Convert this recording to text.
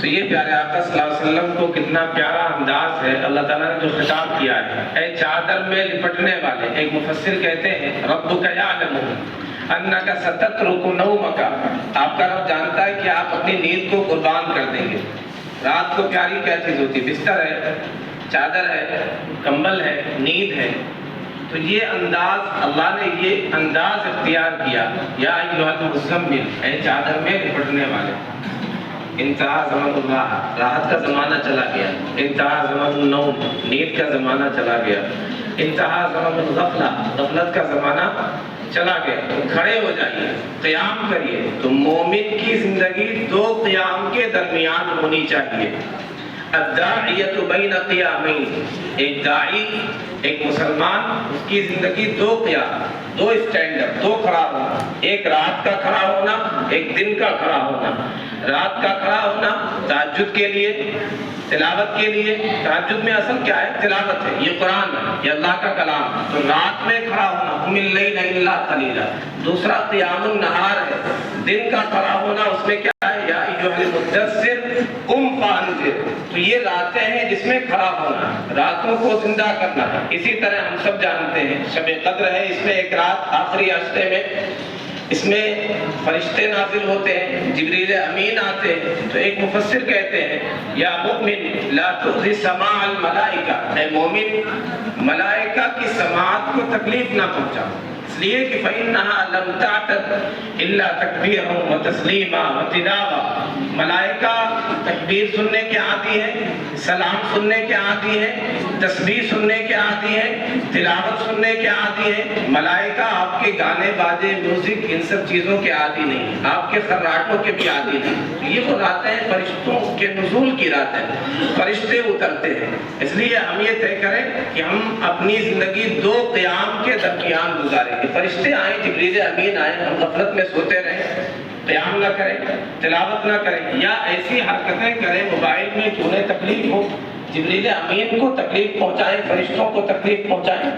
تو یہ پیارے آقا صلی اللہ علیہ وسلم کو کتنا پیارا انداز ہے، اللہ تعالیٰ نے جو خطاب کیا ہے، اے چادر میں لپٹنے والے۔ ایک مفسر کہتے ہیں ربک یعلم انک ستترک نومک، آپ کا رب جانتا ہے کہ آپ اپنی نیند کو قربان کر دیں گے۔ رات کو پیاری کیا چیز ہوتی ہے؟ بستر ہے، چادر ہے، کمبل ہے، نیند ہے۔ تو یہ انداز، اللہ نے یہ انداز اختیار کیا، یا ایھا المزمل، اے چادر میں لپٹنے والے۔ انتہا زمان الراحہ، راحت کا زمانہ چلا گیا۔ انتہا زمان النوم، نیند کا زمانہ چلا گیا۔ انتہا زمان الغفلہ، غفلت کا زمانہ چلا گیا۔ کھڑے ہو جائیے، قیام کریے۔ تو مومن کی زندگی دو قیام کے درمیان ہونی چاہیے۔ الداعیۃ بین قیامین، ایک داعی، ایک مسلمان، اس کی زندگی دو قیام، دو اسٹینڈ، دو کھڑا ہونا، ایک رات کا کھڑا ہونا، ایک دن کا کھڑا ہونا۔ رات کا کھڑا ہونا تہجد کے لیے، تلاوت کے لیے۔ تہجد میں اصل کیا ہے؟ تلاوت ہے، یہ قرآن ہے، یہ اللہ کا کلام۔ تو رات میں کھڑا ہونا، قم اللیل الا قلیلا۔ دوسرا قیام النہار ہے، دن کا کھڑا ہونا، اس میں کیا ہے؟ یا ایھا المدثر قم فانذر۔ تو یہ راتیں ہیں جس میں کھڑا ہونا، راتوں کو زندہ کرنا۔ اسی طرح ہم سب جانتے ہیں شب قدر ہے، اس میں ایک رات آخری عشرے میں، اس میں فرشتے نازل ہوتے ہیں، جبریل امین آتے ہیں۔ تو ایک مفسر کہتے ہیں یا مؤمن لا تؤذی سماع الملائکہ، اے مومن ملائکہ کی سماعت کو تکلیف نہ پہنچا، اس لیے کہ فإنها لم تعتد الا تکبیرا وتسلیما وتلاوہ۔ ملائکہ تکبیر سننے کے عادی ہیں، سلام سننے کے عادی ہیں، تسبیح سننے کے عادی ہیں، تلاوت سننے کے عادی ہیں۔ ملائکہ آپ کے گانے باجے، میوزک، ان سب چیزوں کے عادی نہیں، آپ کے خراٹوں کے بھی عادی نہیں۔ یہ وہ راتیں ہیں فرشتوں کے نزول کی راتیں، فرشتے اترتے ہیں۔ اس لیے ہم یہ طے کریں کہ ہم اپنی زندگی دو قیام کے درمیان گزاریں گے۔ فرشتے آئیں، جبریل امین آئیں، ہم غفلت میں سوتے رہیں، قیام نہ کریں، تلاوت نہ کریں، یا ایسی حرکتیں کریں موبائل میں کہ انہیں تکلیف ہو، جبریل امین کو تکلیف پہنچائیں، فرشتوں کو تکلیف پہنچائیں۔